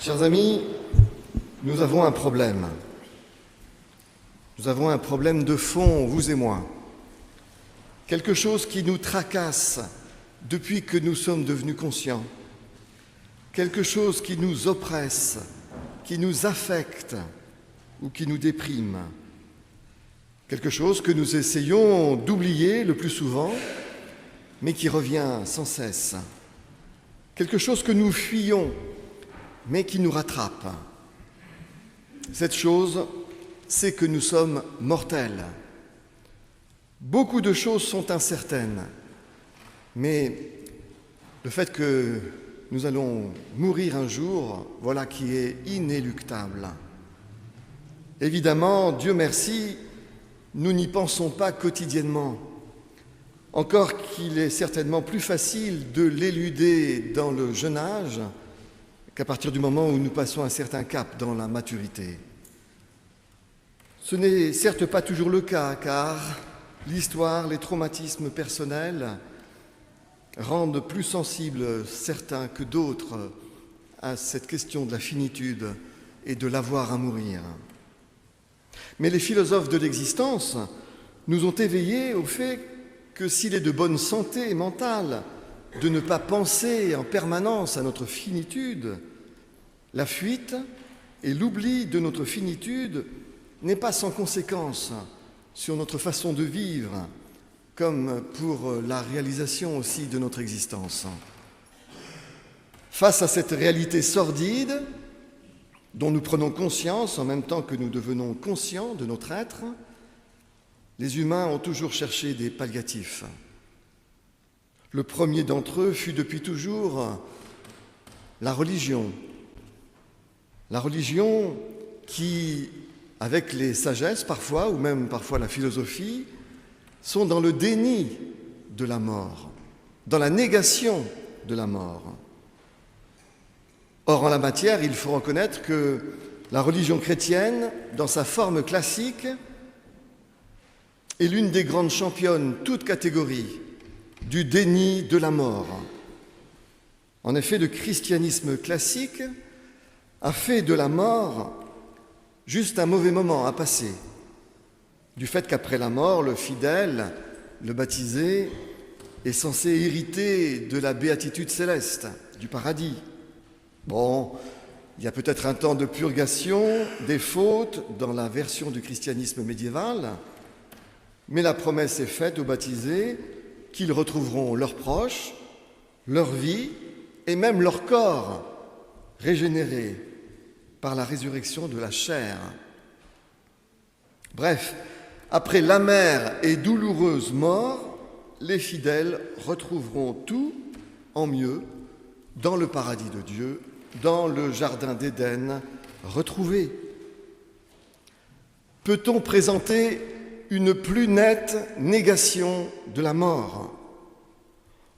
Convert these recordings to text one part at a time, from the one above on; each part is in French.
Chers amis, nous avons un problème. Nous avons un problème de fond, vous et moi. Quelque chose qui nous tracasse depuis que nous sommes devenus conscients. Quelque chose qui nous oppresse, qui nous affecte ou qui nous déprime. Quelque chose que nous essayons d'oublier le plus souvent, mais qui revient sans cesse. Quelque chose que nous fuyons, mais qui nous rattrape. Cette chose, c'est que nous sommes mortels. Beaucoup de choses sont incertaines, mais le fait que nous allons mourir un jour, voilà qui est inéluctable. Évidemment, Dieu merci, nous n'y pensons pas quotidiennement. Encore qu'il est certainement plus facile de l'éluder dans le jeune âge qu'à partir du moment où nous passons un certain cap dans la maturité. Ce n'est certes pas toujours le cas, car l'histoire, les traumatismes personnels rendent plus sensibles certains que d'autres à cette question de la finitude et de l'avoir à mourir. Mais les philosophes de l'existence nous ont éveillés au fait que s'il est de bonne santé mentale de ne pas penser en permanence à notre finitude, la fuite et l'oubli de notre finitude n'est pas sans conséquence sur notre façon de vivre, comme pour la réalisation aussi de notre existence. Face à cette réalité sordide, dont nous prenons conscience en même temps que nous devenons conscients de notre être, les humains ont toujours cherché des palliatifs. Le premier d'entre eux fut depuis toujours la religion. La religion qui, avec les sagesses parfois, ou même parfois la philosophie, sont dans le déni de la mort, dans la négation de la mort. Or, en la matière, il faut reconnaître que la religion chrétienne, dans sa forme classique, est l'une des grandes championnes, toutes catégories, du déni de la mort. En effet, le christianisme classique a fait de la mort juste un mauvais moment à passer, du fait qu'après la mort, le fidèle, le baptisé, est censé hériter de la béatitude céleste, du paradis. Bon, il y a peut-être un temps de purgation des fautes dans la version du christianisme médiéval, mais la promesse est faite aux baptisés qu'ils retrouveront leurs proches, leur vie et même leur corps régénérés par la résurrection de la chair. Bref, après l'amère et douloureuse mort, les fidèles retrouveront tout en mieux dans le paradis de Dieu, dans le jardin d'Éden retrouvé. Peut-on présenter une plus nette négation de la mort?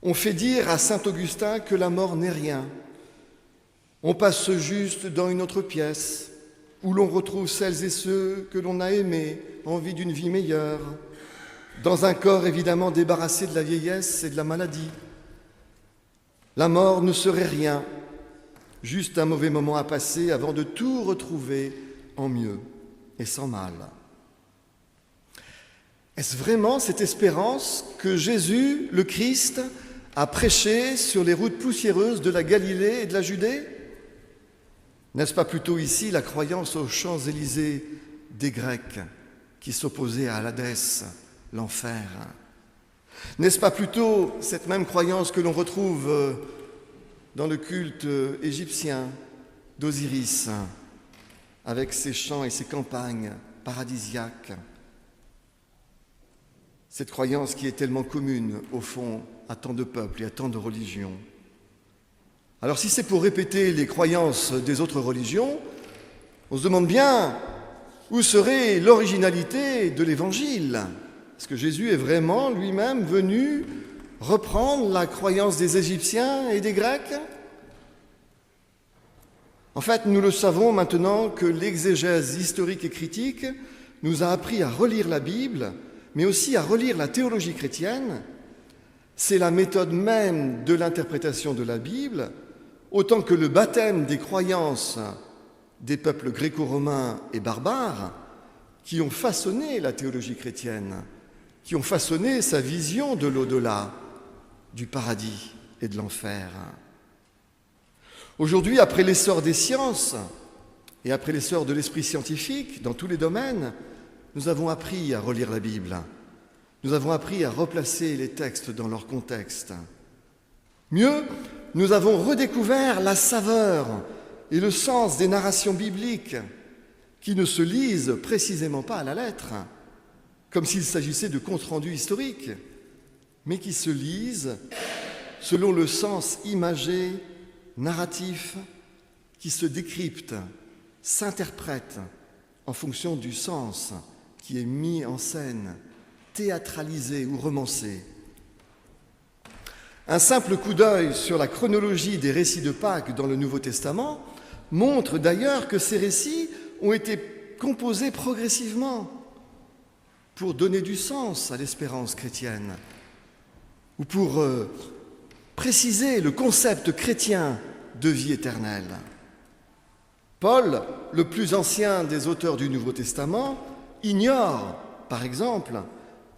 On fait dire à saint Augustin que la mort n'est rien. On passe juste dans une autre pièce où l'on retrouve celles et ceux que l'on a aimés en vue d'une vie meilleure, dans un corps évidemment débarrassé de la vieillesse et de la maladie. La mort ne serait rien, juste un mauvais moment à passer avant de tout retrouver en mieux et sans mal. Est-ce vraiment cette espérance que Jésus, le Christ, a prêchée sur les routes poussiéreuses de la Galilée et de la Judée? N'est-ce pas plutôt ici la croyance aux Champs-Élysées des Grecs qui s'opposaient à l'Hadès, l'enfer? N'est-ce pas plutôt cette même croyance que l'on retrouve dans le culte égyptien d'Osiris, avec ses champs et ses campagnes paradisiaques? Cette croyance qui est tellement commune, au fond, à tant de peuples et à tant de religions. Alors si c'est pour répéter les croyances des autres religions, on se demande bien où serait l'originalité de l'Évangile. Est-ce que Jésus est vraiment lui-même venu reprendre la croyance des Égyptiens et des Grecs? En fait, nous le savons maintenant que l'exégèse historique et critique nous a appris à relire la Bible, mais aussi à relire la théologie chrétienne. C'est la méthode même de l'interprétation de la Bible autant que le baptême des croyances des peuples gréco-romains et barbares qui ont façonné la théologie chrétienne, qui ont façonné sa vision de l'au-delà, du paradis et de l'enfer. Aujourd'hui, après l'essor des sciences et après l'essor de l'esprit scientifique dans tous les domaines, nous avons appris à relire la Bible. Nous avons appris à replacer les textes dans leur contexte. Mieux, nous avons redécouvert la saveur et le sens des narrations bibliques qui ne se lisent précisément pas à la lettre, comme s'il s'agissait de comptes rendus historiques, mais qui se lisent selon le sens imagé, narratif, qui se décrypte, s'interprète en fonction du sens qui est mis en scène, théâtralisé ou romancé. Un simple coup d'œil sur la chronologie des récits de Pâques dans le Nouveau Testament montre d'ailleurs que ces récits ont été composés progressivement pour donner du sens à l'espérance chrétienne ou pour préciser le concept chrétien de vie éternelle. Paul, le plus ancien des auteurs du Nouveau Testament, ignore, par exemple,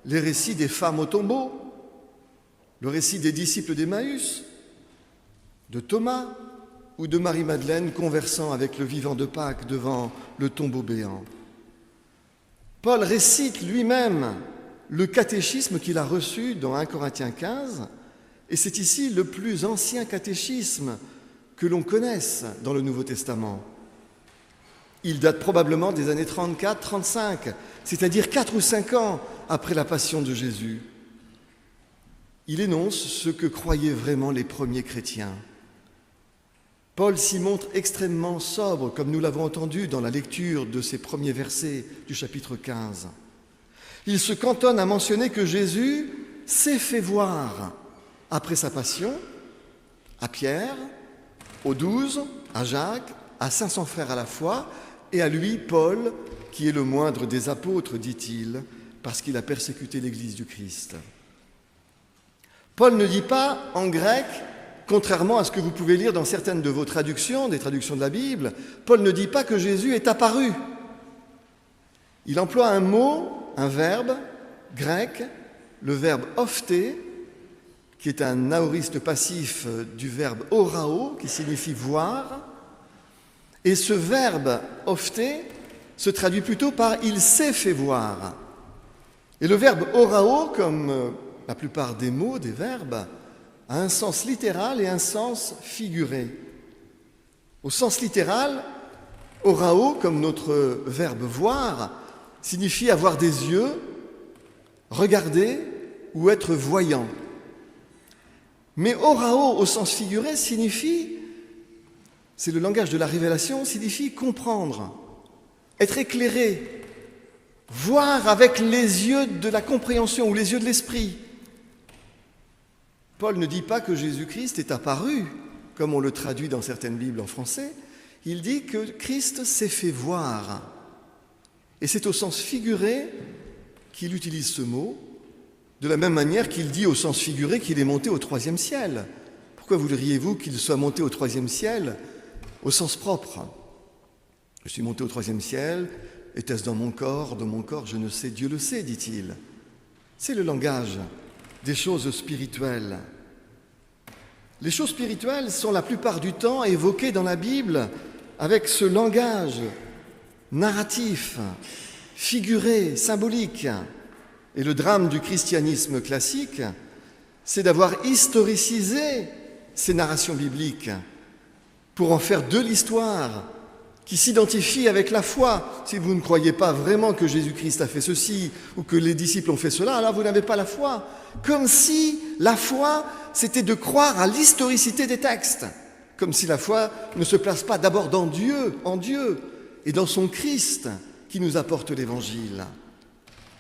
les récits des femmes au tombeau, le récit des disciples d'Emmaüs, de Thomas ou de Marie-Madeleine conversant avec le vivant de Pâques devant le tombeau béant. Paul récite lui-même le catéchisme qu'il a reçu dans 1 Corinthiens 15, et c'est ici le plus ancien catéchisme que l'on connaisse dans le Nouveau Testament. Il date probablement des années 34-35, c'est-à-dire 4 ou 5 ans après la passion de Jésus. Il énonce ce que croyaient vraiment les premiers chrétiens. Paul s'y montre extrêmement sobre, comme nous l'avons entendu dans la lecture de ces premiers versets du chapitre 15. Il se cantonne à mentionner que Jésus s'est fait voir après sa passion à Pierre, aux 12, à Jacques, à 500 frères à la fois, et à lui, Paul, qui est le moindre des apôtres, dit-il, parce qu'il a persécuté l'Église du Christ. Paul ne dit pas en grec, contrairement à ce que vous pouvez lire dans certaines de vos traductions, des traductions de la Bible, Paul ne dit pas que Jésus est apparu. Il emploie un mot, un verbe grec, le verbe ophté, qui est un aoriste passif du verbe orao, qui signifie voir. Et ce verbe ophté se traduit plutôt par « il s'est fait voir ». Et le verbe orao, comme la plupart des mots, des verbes, a un sens littéral et un sens figuré. Au sens littéral, orao, comme notre verbe voir, signifie avoir des yeux, regarder ou être voyant. Mais orao, au sens figuré, signifie, c'est le langage de la révélation, signifie comprendre, être éclairé, voir avec les yeux de la compréhension ou les yeux de l'esprit. Paul ne dit pas que Jésus-Christ est apparu, comme on le traduit dans certaines Bibles en français. Il dit que Christ s'est fait voir. Et c'est au sens figuré qu'il utilise ce mot, de la même manière qu'il dit au sens figuré qu'il est monté au 3e ciel. Pourquoi voudriez-vous qu'il soit monté au 3e ciel au sens propre? Je suis monté au 3e ciel, était-ce dans mon corps, je ne sais, Dieu le sait, dit-il. C'est le langage des choses spirituelles. Les choses spirituelles sont la plupart du temps évoquées dans la Bible avec ce langage narratif, figuré, symbolique. Et le drame du christianisme classique, c'est d'avoir historicisé ces narrations bibliques pour en faire de l'histoire qui s'identifie avec la foi. Si vous ne croyez pas vraiment que Jésus-Christ a fait ceci ou que les disciples ont fait cela, alors vous n'avez pas la foi. Comme si la foi, c'était de croire à l'historicité des textes. Comme si la foi ne se place pas d'abord dans Dieu, en Dieu, et dans son Christ qui nous apporte l'Évangile.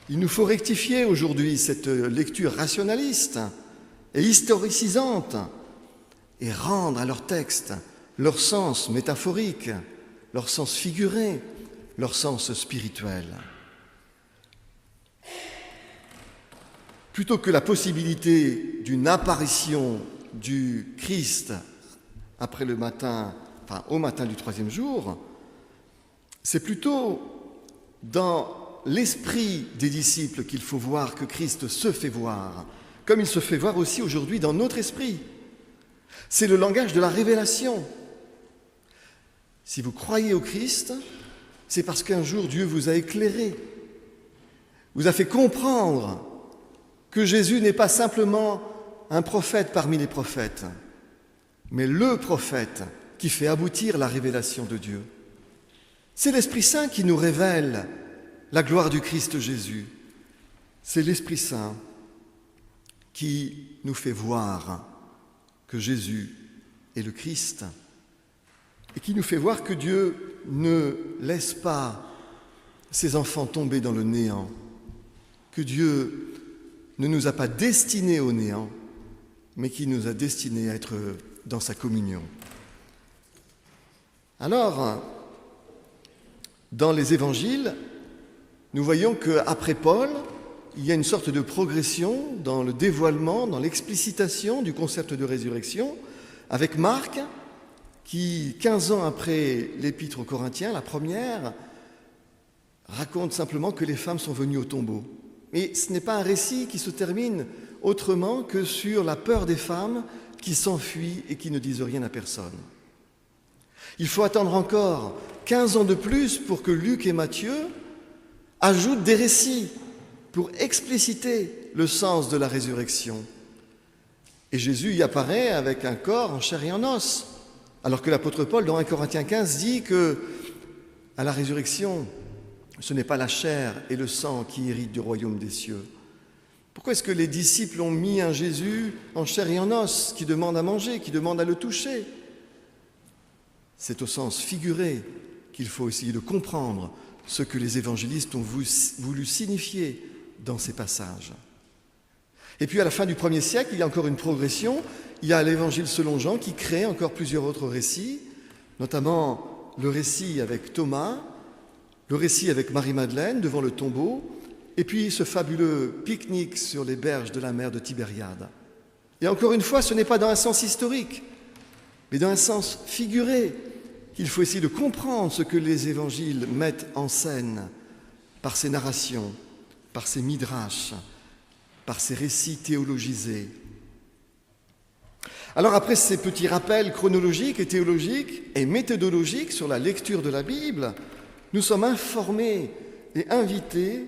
Il nous faut rectifier aujourd'hui cette lecture rationaliste et historicisante et rendre à leurs textes leur sens métaphorique, leur sens figuré, leur sens spirituel. Plutôt que la possibilité d'une apparition du Christ au matin du troisième jour, c'est plutôt dans l'esprit des disciples qu'il faut voir que Christ se fait voir, comme il se fait voir aussi aujourd'hui dans notre esprit. C'est le langage de la révélation. Si vous croyez au Christ, c'est parce qu'un jour Dieu vous a éclairé, vous a fait comprendre que Jésus n'est pas simplement un prophète parmi les prophètes, mais le prophète qui fait aboutir la révélation de Dieu. C'est l'Esprit Saint qui nous révèle la gloire du Christ Jésus. C'est l'Esprit Saint qui nous fait voir que Jésus est le Christ et qui nous fait voir que Dieu ne laisse pas ses enfants tomber dans le néant, que Dieu ne nous a pas destinés au néant, mais qui nous a destinés à être dans sa communion. Alors, dans les évangiles, nous voyons qu'après Paul, il y a une sorte de progression dans le dévoilement, dans l'explicitation du concept de résurrection, avec Marc, qui, 15 ans après l'Épître aux Corinthiens, la première, raconte simplement que les femmes sont venues au tombeau. Et ce n'est pas un récit qui se termine autrement que sur la peur des femmes qui s'enfuient et qui ne disent rien à personne. Il faut attendre encore 15 ans de plus pour que Luc et Matthieu ajoutent des récits pour expliciter le sens de la résurrection. Et Jésus y apparaît avec un corps en chair et en os, alors que l'apôtre Paul, dans 1 Corinthiens 15, dit que à la résurrection, ce n'est pas la chair et le sang qui héritent du royaume des cieux. Pourquoi est-ce que les disciples ont mis un Jésus en chair et en os, qui demande à manger, qui demande à le toucher ? C'est au sens figuré qu'il faut essayer de comprendre ce que les évangélistes ont voulu signifier dans ces passages. Et puis à la fin du 1er siècle, il y a encore une progression. Il y a l'Évangile selon Jean qui crée encore plusieurs autres récits, notamment le récit avec Thomas, le récit avec Marie-Madeleine devant le tombeau, et puis ce fabuleux pique-nique sur les berges de la mer de Tibériade. Et encore une fois, ce n'est pas dans un sens historique, mais dans un sens figuré qu'il faut essayer de comprendre ce que les évangiles mettent en scène par ces narrations, par ces midrash, par ces récits théologisés. Alors après ces petits rappels chronologiques et théologiques et méthodologiques sur la lecture de la Bible, nous sommes informés et invités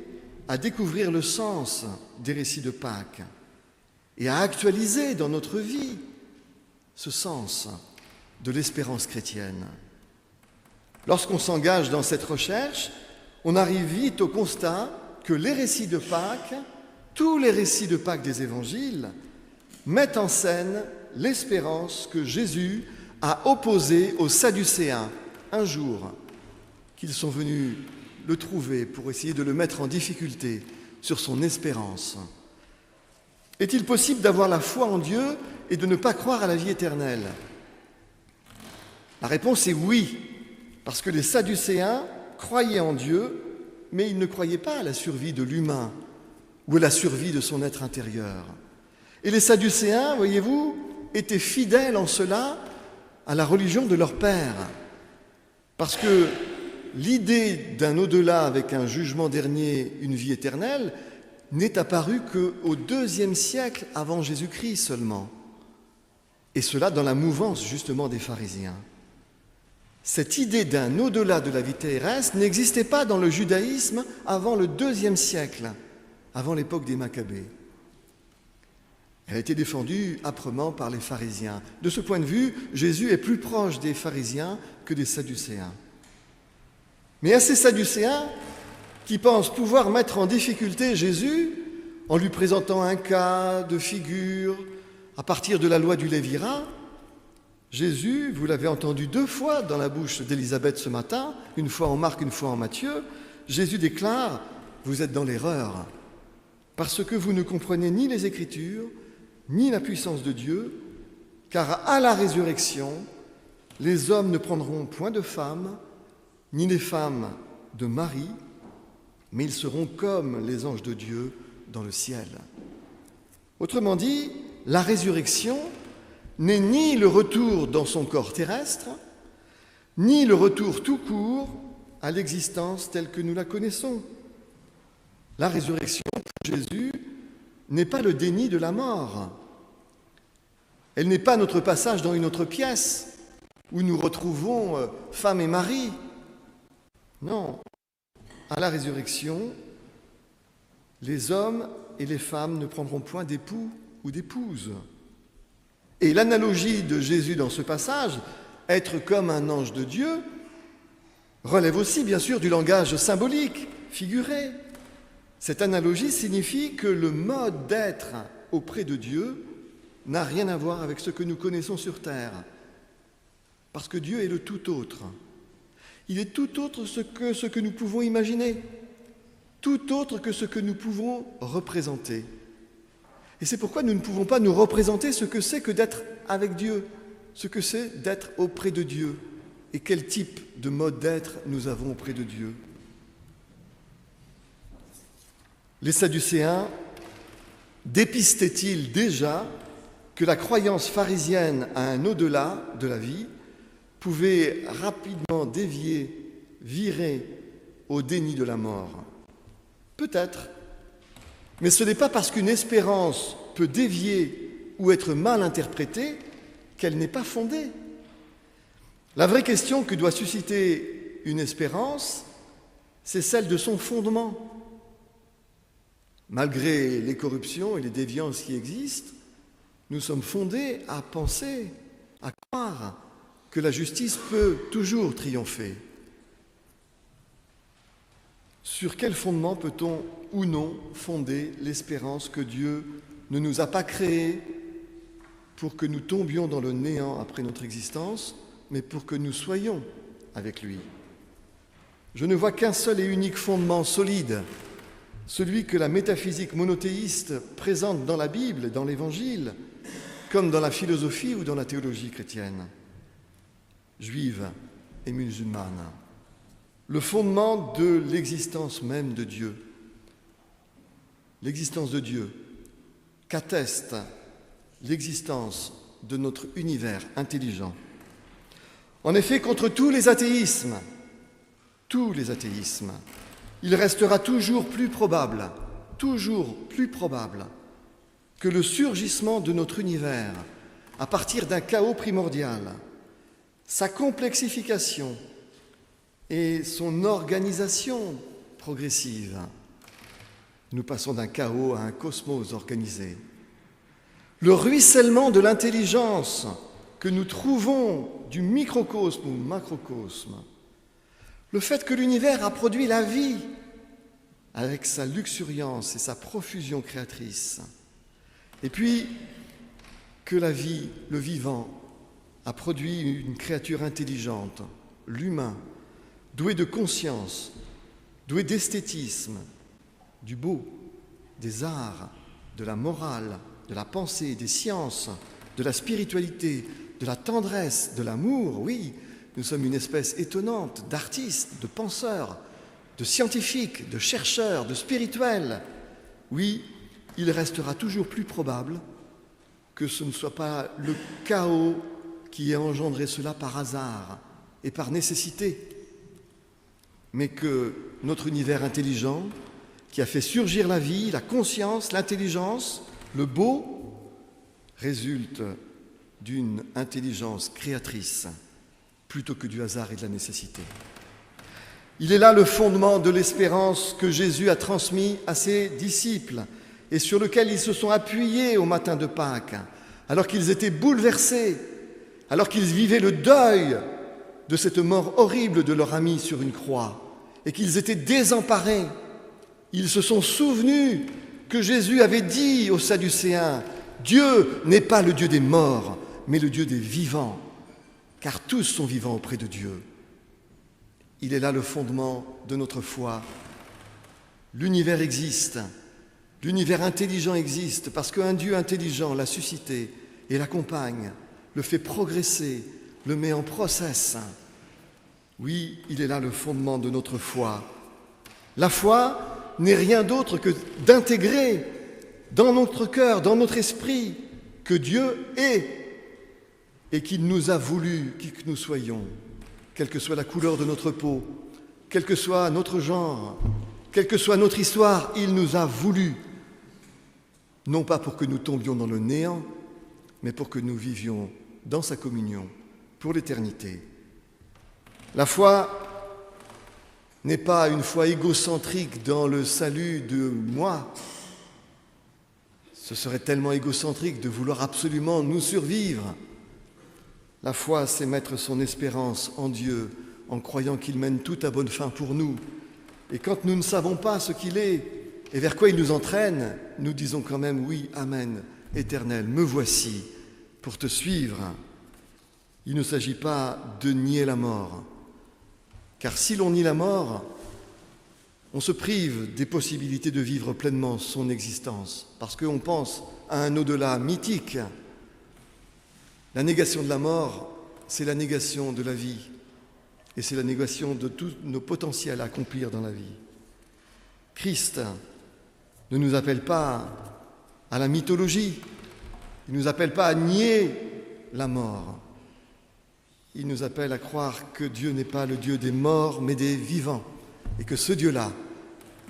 à découvrir le sens des récits de Pâques et à actualiser dans notre vie ce sens de l'espérance chrétienne. Lorsqu'on s'engage dans cette recherche, on arrive vite au constat que les récits de Pâques, tous les récits de Pâques des évangiles, mettent en scène l'espérance que Jésus a opposée aux Sadducéens un jour qu'ils sont venus le trouver pour essayer de le mettre en difficulté sur son espérance. Est-il possible d'avoir la foi en Dieu et de ne pas croire à la vie éternelle ? La réponse est oui, parce que les Sadducéens croyaient en Dieu, mais ils ne croyaient pas à la survie de l'humain ou à la survie de son être intérieur. Et les Sadducéens, voyez-vous, étaient fidèles en cela à la religion de leur père, parce que l'idée d'un au-delà avec un jugement dernier, une vie éternelle, n'est apparue qu'au IIe siècle avant Jésus-Christ seulement, et cela dans la mouvance justement des pharisiens. Cette idée d'un au-delà de la vie terrestre n'existait pas dans le judaïsme avant le IIe siècle, avant l'époque des Maccabées. Elle a été défendue âprement par les pharisiens. De ce point de vue, Jésus est plus proche des pharisiens que des Sadducéens. Mais à ces Sadducéens qui pensent pouvoir mettre en difficulté Jésus en lui présentant un cas de figure à partir de la loi du Lévirat, Jésus, vous l'avez entendu 2 fois dans la bouche d'Élisabeth ce matin, une fois en Marc, une fois en Matthieu, Jésus déclare « Vous êtes dans l'erreur, parce que vous ne comprenez ni les Écritures, ni la puissance de Dieu, car à la résurrection, les hommes ne prendront point de femmes, ni les femmes de mari, mais ils seront comme les anges de Dieu dans le ciel. » Autrement dit, la résurrection n'est ni le retour dans son corps terrestre, ni le retour tout court à l'existence telle que nous la connaissons. La résurrection, pour Jésus, n'est pas le déni de la mort. Elle n'est pas notre passage dans une autre pièce où nous retrouvons femme et mari. Non, à la résurrection, les hommes et les femmes ne prendront point d'époux ou d'épouse. Et l'analogie de Jésus dans ce passage, être comme un ange de Dieu, relève aussi bien sûr du langage symbolique, figuré. Cette analogie signifie que le mode d'être auprès de Dieu n'a rien à voir avec ce que nous connaissons sur terre, parce que Dieu est le tout autre. Il est tout autre que ce que nous pouvons imaginer, tout autre que ce que nous pouvons représenter. Et c'est pourquoi nous ne pouvons pas nous représenter ce que c'est que d'être avec Dieu, ce que c'est d'être auprès de Dieu, et quel type de mode d'être nous avons auprès de Dieu. Les Sadducéens dépistaient-ils déjà que la croyance pharisienne à un au-delà de la vie pouvait rapidement virer au déni de la mort? Peut-être, mais ce n'est pas parce qu'une espérance peut dévier ou être mal interprétée qu'elle n'est pas fondée. La vraie question que doit susciter une espérance, c'est celle de son fondement. Malgré les corruptions et les déviances qui existent, nous sommes fondés à penser, à croire que la justice peut toujours triompher. Sur quel fondement peut-on ou non fonder l'espérance que Dieu ne nous a pas créée pour que nous tombions dans le néant après notre existence, mais pour que nous soyons avec lui? Je ne vois qu'un seul et unique fondement solide, celui que la métaphysique monothéiste présente dans la Bible, dans l'Évangile, comme dans la philosophie ou dans la théologie chrétienne, juive et musulmane. Le fondement de l'existence même de Dieu. L'existence de Dieu qu'atteste l'existence de notre univers intelligent. En effet, contre tous les athéismes, il restera toujours plus probable que le surgissement de notre univers à partir d'un chaos primordial, sa complexification et son organisation progressive. Nous passons d'un chaos à un cosmos organisé. Le ruissellement de l'intelligence que nous trouvons du microcosme ou macrocosme, le fait que l'univers a produit la vie avec sa luxuriance et sa profusion créatrice, et puis que la vie, le vivant, a produit une créature intelligente, l'humain, doué de conscience, doué d'esthétisme, du beau, des arts, de la morale, de la pensée, des sciences, de la spiritualité, de la tendresse, de l'amour. Oui, nous sommes une espèce étonnante d'artistes, de penseurs, de scientifiques, de chercheurs, de spirituels. Oui, il restera toujours plus probable que ce ne soit pas le chaos qui ait engendré cela par hasard et par nécessité, mais que notre univers intelligent, qui a fait surgir la vie, la conscience, l'intelligence, le beau, résulte d'une intelligence créatrice plutôt que du hasard et de la nécessité. Il est là le fondement de l'espérance que Jésus a transmis à ses disciples et sur lequel ils se sont appuyés au matin de Pâques, alors qu'ils étaient bouleversés, alors qu'ils vivaient le deuil de cette mort horrible de leur ami sur une croix et qu'ils étaient désemparés. Ils se sont souvenus que Jésus avait dit aux Sadducéens « Dieu n'est pas le Dieu des morts, mais le Dieu des vivants, car tous sont vivants auprès de Dieu. » Il est là le fondement de notre foi. L'univers existe, l'univers intelligent existe, parce qu'un Dieu intelligent l'a suscité et l'accompagne, le fait progresser, le met en process. Oui, il est là le fondement de notre foi. La foi n'est rien d'autre que d'intégrer dans notre cœur, dans notre esprit, que Dieu est et qu'il nous a voulu qui que nous soyons, quelle que soit la couleur de notre peau, quel que soit notre genre, quelle que soit notre histoire, il nous a voulu, non pas pour que nous tombions dans le néant, mais pour que nous vivions dans sa communion pour l'éternité. La foi n'est pas une foi égocentrique dans le salut de moi. Ce serait tellement égocentrique de vouloir absolument nous survivre. La foi, c'est mettre son espérance en Dieu, en croyant qu'il mène tout à bonne fin pour nous. Et quand nous ne savons pas ce qu'il est et vers quoi il nous entraîne, nous disons quand même oui, amen, Éternel, me voici pour te suivre. Il ne s'agit pas de nier la mort, car si l'on nie la mort, on se prive des possibilités de vivre pleinement son existence, parce qu'on pense à un au-delà mythique. La négation de la mort, c'est la négation de la vie, et c'est la négation de tous nos potentiels à accomplir dans la vie. Christ ne nous appelle pas à la mythologie, il ne nous appelle pas à nier la mort. Il nous appelle à croire que Dieu n'est pas le Dieu des morts, mais des vivants, et que ce Dieu-là,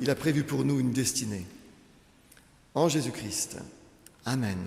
il a prévu pour nous une destinée. En Jésus-Christ. Amen.